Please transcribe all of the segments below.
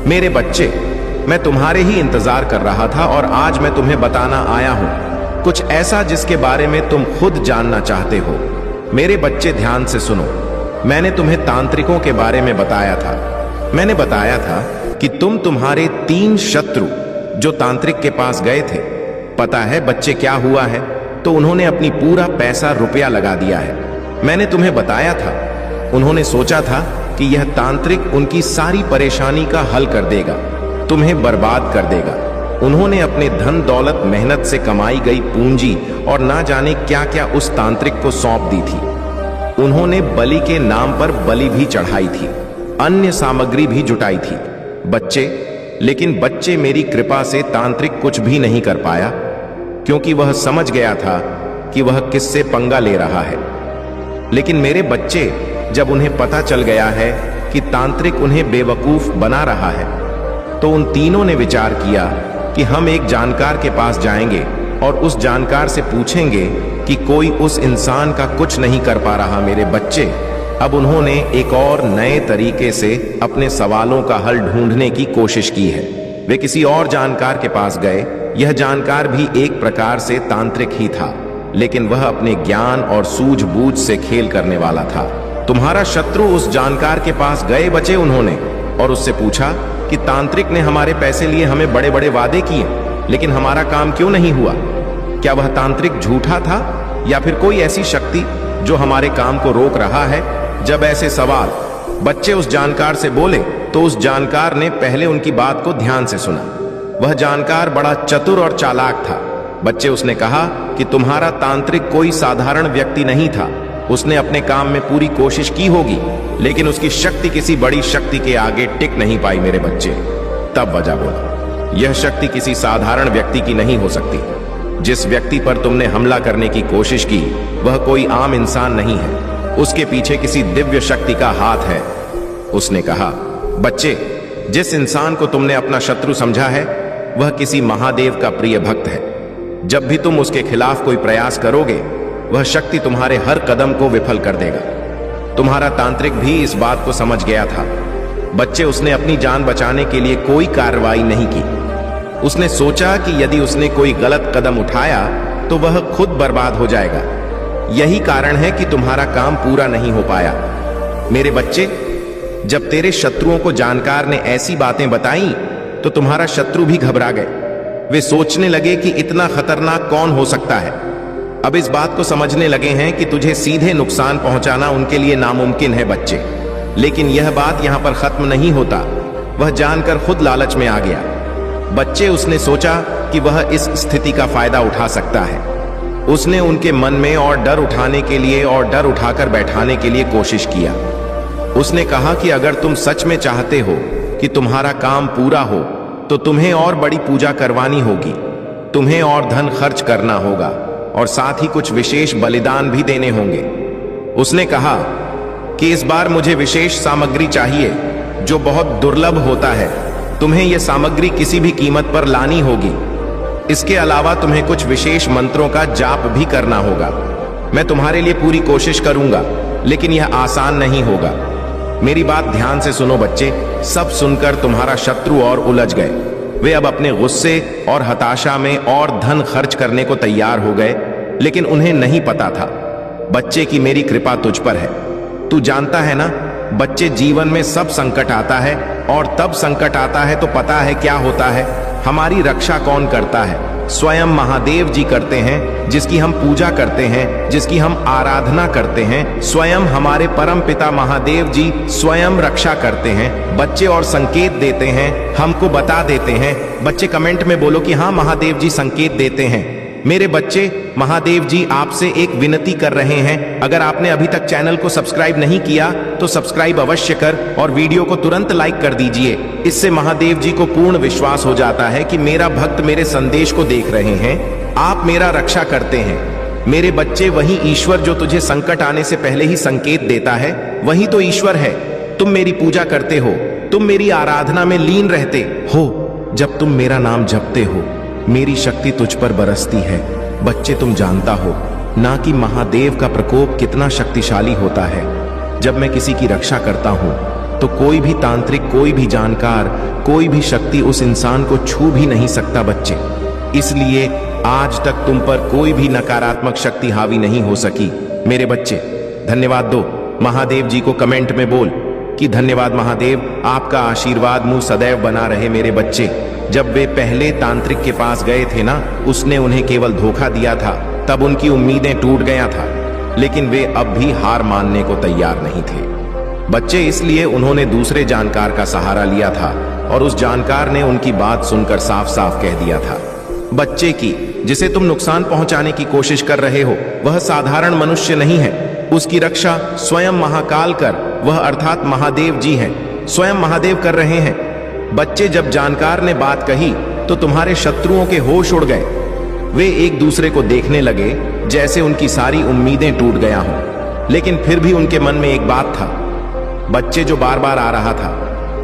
मेरे बच्चे, मैं तुम्हारे ही इंतजार कर रहा था और आज मैं तुम्हें बताना आया हूं कुछ ऐसा जिसके बारे में तुम खुद जानना चाहते हो। मेरे बच्चे ध्यान से सुनो। मैंने तुम्हें तांत्रिकों के बारे में बताया था। मैंने बताया था कि तुम्हारे 3 शत्रु जो तांत्रिक के पास गए थे, पता है बच्चे क्या हुआ है? तो उन्होंने अपनी पूरा पैसा रुपया लगा दिया है। मैंने तुम्हें बताया था, उन्होंने सोचा था कि यह तांत्रिक उनकी सारी परेशानी का हल कर देगा, तुम्हें बर्बाद कर देगा। उन्होंने अपने धन दौलत मेहनत से कमाई गई पूंजी और ना जाने क्या क्या उस तांत्रिक को सौंप दी थी। उन्होंने बलि के नाम पर बलि भी चढ़ाई थी, अन्य सामग्री भी जुटाई थी। लेकिन बच्चे, मेरी कृपा से तांत्रिक कुछ भी नहीं कर पाया, क्योंकि वह समझ गया था कि वह किससे पंगा ले रहा है। लेकिन मेरे बच्चे, जब उन्हें पता चल गया है कि तांत्रिक उन्हें बेवकूफ बना रहा है, तो उन तीनों ने विचार किया कि हम एक जानकार के पास जाएंगे और उस जानकार से पूछेंगे कि कोई उस इंसान का कुछ नहीं कर पा रहा। मेरे बच्चे, अब उन्होंने एक और नए तरीके से अपने सवालों का हल ढूंढने की कोशिश की है। वे किसी और जानकार के पास गए। यह जानकार भी एक प्रकार से तांत्रिक ही था, लेकिन वह अपने ज्ञान और सूझबूझ से खेल करने वाला था। तुम्हारा शत्रु उस जानकार के पास गए बच्चे, उन्होंने और उससे पूछा कि तांत्रिक ने हमारे पैसे लिए हमें बड़े बड़े वादे किए, लेकिन हमारा काम क्यों नहीं हुआ? क्या वह तांत्रिक झूठा था या फिर कोई ऐसी शक्ति जो हमारे काम को रोक रहा है? जब ऐसे सवाल बच्चे उस जानकार से बोले, तो उस जानकार ने पहले उनकी बात को ध्यान से सुना। वह जानकार बड़ा चतुर और चालाक था। बच्चे, उसने कहा कि तुम्हारा तांत्रिक कोई साधारण व्यक्ति नहीं था। उसने अपने काम में पूरी कोशिश की होगी, लेकिन उसकी शक्ति किसी बड़ी शक्ति के आगे टिक नहीं पाई। मेरे बच्चे, तब वजह बोला, यह शक्ति किसी साधारण व्यक्ति की नहीं हो सकती। जिस व्यक्ति पर तुमने हमला करने की कोशिश की, वह कोई आम इंसान नहीं है। उसके पीछे किसी दिव्य शक्ति का हाथ है। उसने कहा, बच्चे, जिस इंसान को तुमने अपना शत्रु समझा है, वह किसी महादेव का प्रिय भक्त है। जब भी तुम उसके खिलाफ कोई प्रयास करोगे, वह शक्ति तुम्हारे हर कदम को विफल कर देगा। तुम्हारा तांत्रिक भी इस बात को समझ गया था। बच्चे, उसने अपनी जान बचाने के लिए कोई कार्रवाई नहीं की। उसने सोचा कि यदि उसने कोई गलत कदम उठाया तो वह खुद बर्बाद हो जाएगा। यही कारण है कि तुम्हारा काम पूरा नहीं हो पाया। मेरे बच्चे, जब तेरे शत्रुओं को जानकार ने ऐसी बातें बताई, तो तुम्हारा शत्रु भी घबरा गए। वे सोचने लगे कि इतना खतरनाक कौन हो सकता है। अब इस बात को समझने लगे हैं कि तुझे सीधे नुकसान पहुंचाना उनके लिए नामुमकिन है। बच्चे, लेकिन यह बात यहां पर खत्म नहीं होता। वह जानकर खुद लालच में आ गया। बच्चे, उसने सोचा कि वह इस स्थिति का फायदा उठा सकता है। उसने उनके मन में और डर उठाने के लिए और डर उठाकर बैठाने के लिए कोशिश किया। उसने कहा कि अगर तुम सच में चाहते हो कि तुम्हारा काम पूरा हो, तो तुम्हें और बड़ी पूजा करवानी होगी, तुम्हें और धन खर्च करना होगा और साथ ही कुछ विशेष बलिदान भी देने होंगे। उसने कहा कि इस बार मुझे विशेष सामग्री चाहिए जो बहुत दुर्लभ होता है। तुम्हें यह सामग्री किसी भी कीमत पर लानी होगी। इसके अलावा तुम्हें कुछ विशेष मंत्रों का जाप भी करना होगा। मैं तुम्हारे लिए पूरी कोशिश करूंगा, लेकिन यह आसान नहीं होगा। मेरी बात ध्यान से सुनो बच्चे। सब सुनकर तुम्हारा शत्रु और उलझ गए। वे अब अपने गुस्से और हताशा में और धन खर्च करने को तैयार हो गए, लेकिन उन्हें नहीं पता था बच्चे की मेरी कृपा तुझ पर है। तू जानता है ना बच्चे, जीवन में सब संकट आता है और तब संकट आता है तो पता है क्या होता है? हमारी रक्षा कौन करता है? स्वयं महादेव जी करते हैं, जिसकी हम पूजा करते हैं, जिसकी हम आराधना करते हैं। स्वयं हमारे परम पिता महादेव जी स्वयं रक्षा करते हैं बच्चे, और संकेत देते हैं, हमको बता देते हैं। बच्चे, कमेंट में बोलो कि हाँ, महादेव जी संकेत देते हैं। मेरे बच्चे, महादेव जी आपसे एक विनती कर रहे हैं। अगर आपने अभी तक चैनल को सब्सक्राइब नहीं किया तो सब्सक्राइब अवश्य कर और वीडियो को तुरंत लाइक कर दीजिए। इससे महादेव जी को पूर्ण विश्वास हो जाता है कि मेरा भक्त मेरे संदेश को देख रहे हैं, आप मेरा रक्षा करते हैं। मेरे बच्चे, वही ईश्वर जो तुझे संकट आने से पहले ही संकेत देता है, वही तो ईश्वर है। तुम मेरी पूजा करते हो, तुम मेरी आराधना में लीन रहते हो। जब तुम मेरा नाम जपते हो, मेरी शक्ति तुझ पर बरसती है। बच्चे, तुम जानता हो ना कि महादेव का प्रकोप कितना शक्तिशाली होता है। जब मैं किसी की रक्षा करता हूँ तो कोई भी तांत्रिक, कोई भी जानकार, कोई भी शक्ति उस इंसान को छू भी नहीं सकता बच्चे। इसलिए आज तक तुम पर कोई भी नकारात्मक शक्ति हावी नहीं हो सकी। मेरे बच्चे, धन्यवाद दो महादेव जी को कमेंट में बोल कि धन्यवाद महादेव, आपका आशीर्वाद मुंह सदैव बना रहे। मेरे बच्चे, जब वे पहले तांत्रिक के पास गए थे ना, उसने उन्हें केवल धोखा दिया था, तब उनकी उम्मीदें टूट गया था, लेकिन वे अब भी हार मानने को तैयार नहीं थे बच्चे। इसलिए उन्होंने दूसरे जानकार का सहारा लिया था और उस जानकार ने उनकी बात सुनकर साफ साफ कह दिया था, बच्चे की जिसे तुम नुकसान पहुंचाने की कोशिश कर रहे हो वह साधारण मनुष्य नहीं है, उसकी रक्षा स्वयं महाकाल कर, वह अर्थात महादेव जी हैं, स्वयं महादेव कर रहे हैं। बच्चे, जब जानकार ने बात कही तो तुम्हारे शत्रुओं के होश उड़ गए। वे एक दूसरे को देखने लगे जैसे उनकी सारी उम्मीदें टूट गया हों, लेकिन फिर भी उनके मन में एक बात था बच्चे, जो बार बार आ रहा था,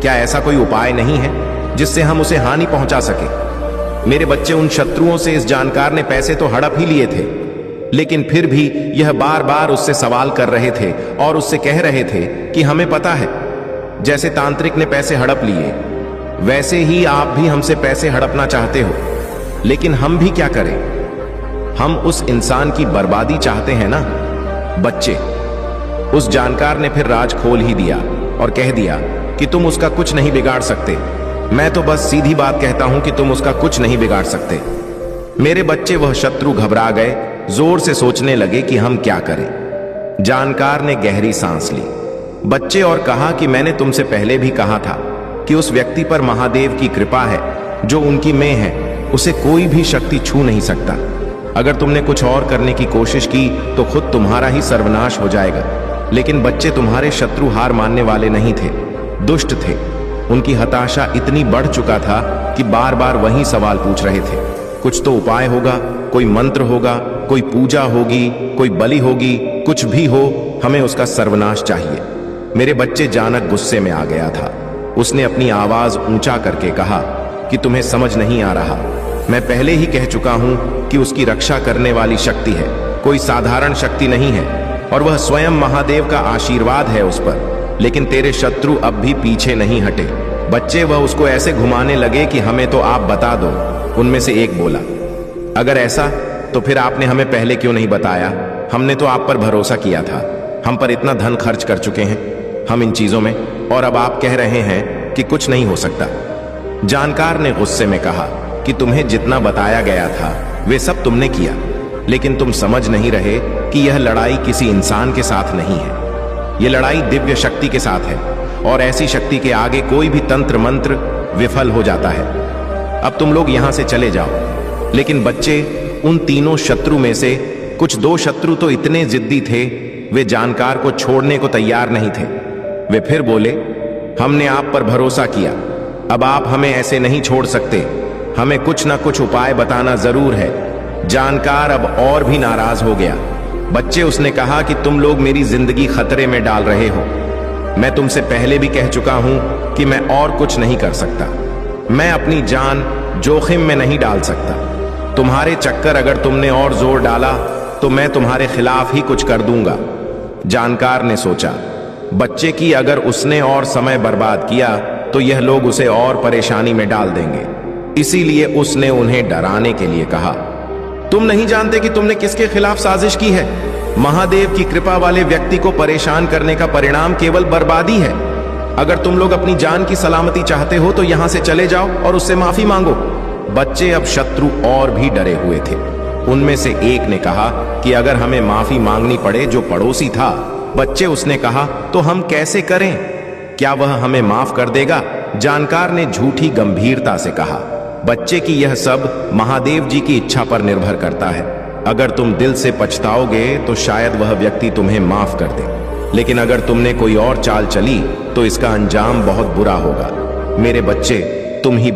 क्या ऐसा कोई उपाय नहीं है जिससे हम उसे हानि पहुंचा सके। मेरे बच्चे, उन शत्रुओं से इस जानकार ने पैसे तो हड़प ही लिए थे, लेकिन फिर भी यह बार बार उससे सवाल कर रहे थे और उससे कह रहे थे कि हमें पता है, जैसे तांत्रिक ने पैसे हड़प लिए वैसे ही आप भी हमसे पैसे हड़पना चाहते हो, लेकिन हम भी क्या करें, हम उस इंसान की बर्बादी चाहते हैं ना। बच्चे, उस जानकार ने फिर राज खोल ही दिया और कह दिया कि तुम उसका कुछ नहीं बिगाड़ सकते। मैं तो बस सीधी बात कहता हूं कि तुम उसका कुछ नहीं बिगाड़ सकते। मेरे बच्चे, वह शत्रु घबरा गए, जोर से सोचने लगे कि हम क्या करें। जानकार ने गहरी सांस ली बच्चे और कहा कि मैंने तुमसे पहले भी कहा था कि उस व्यक्ति पर महादेव की कृपा है, जो उनकी में है, उसे कोई भी शक्ति छू नहीं सकता। अगर तुमने कुछ और करने की कोशिश की तो खुद तुम्हारा ही सर्वनाश हो जाएगा। लेकिन बच्चे, तुम्हारे शत्रु हार मानने वाले नहीं थे, दुष्ट थे। उनकी हताशा इतनी बढ़ चुका था कि बार बार वही सवाल पूछ रहे थे। कुछ तो उपाय होगा, कोई मंत्र होगा, कोई पूजा होगी, कोई बलि होगी, कुछ भी हो, हमें उसका सर्वनाश चाहिए। मेरे बच्चे, जानक गुस्से में आ गया था। उसने अपनी आवाज ऊंचा करके कहा कि तुम्हें समझ नहीं आ रहा, मैं पहले ही कह चुका हूं कि उसकी रक्षा करने वाली शक्ति है, कोई साधारण शक्ति नहीं है, और वह स्वयं महादेव का आशीर्वाद है उस पर। लेकिन तेरे शत्रु अब भी पीछे नहीं हटे। बच्चे, वह उसको ऐसे घुमाने लगे कि हमें तो आप बता दो। उनमें से एक बोला, अगर ऐसा तो फिर आपने हमें पहले क्यों नहीं बताया, हमने तो आप पर भरोसा किया था, हम पर इतना धन खर्च कर चुके हैं हम इन चीजों में, और अब आप कह रहे हैं कि कुछ नहीं हो सकता। जानकार ने गुस्से में कहा कि तुम्हें जितना बताया गया था वे सब तुमने किया, लेकिन तुम समझ नहीं रहे कि यह लड़ाई किसी इंसान के साथ नहीं है, यह लड़ाई दिव्य शक्ति के साथ है, और ऐसी शक्ति के आगे कोई भी तंत्र मंत्र विफल हो जाता है। अब तुम लोग यहां से चले जाओ। लेकिन बच्चे, उन तीनों शत्रु में से कुछ 2 शत्रु तो इतने जिद्दी थे, वे जानकार को छोड़ने को तैयार नहीं थे। वे फिर बोले, हमने आप पर भरोसा किया, अब आप हमें ऐसे नहीं छोड़ सकते, हमें कुछ ना कुछ उपाय बताना जरूर है। जानकार अब और भी नाराज हो गया। बच्चे, उसने कहा कि तुम लोग मेरी जिंदगी खतरे में डाल रहे हो। मैं तुमसे पहले भी कह चुका हूं कि मैं और कुछ नहीं कर सकता, मैं अपनी जान जोखिम में नहीं डाल सकता। तुम्हारे चक्कर अगर तुमने और जोर डाला तो मैं तुम्हारे खिलाफ ही कुछ कर दूंगा। जानकार ने सोचा, बच्चे की अगर उसने और समय बर्बाद किया तो यह लोग उसे और परेशानी में डाल देंगे, इसीलिए उसने उन्हें डराने के लिए कहा, तुम नहीं जानते कि तुमने किसके खिलाफ साजिश की है। महादेव की कृपा वाले व्यक्ति को परेशान करने का परिणाम केवल बर्बादी है। अगर तुम लोग अपनी जान की सलामती चाहते हो तो यहां से चले जाओ और उससे माफी मांगो। बच्चे, अब शत्रु और भी डरे हुए थे। उनमें से एक ने कहा कि अगर हमें माफी मांगनी पड़े जो पड़ोसी था। बच्चे, उसने कहा, तो हम कैसे करें, क्या वह हमें माफ कर देगा। जानकार ने झूठी गंभीरता से कहा, बच्चे की यह सब महादेव जी की इच्छा पर निर्भर करता है। अगर तुम दिल से पछताओगे तो शायद वह व्यक्ति तुम्हें माफ कर दे, लेकिन अगर तुमने कोई और चाल चली तो इसका अंजाम बहुत बुरा होगा। मेरे बच्चे, तुम ही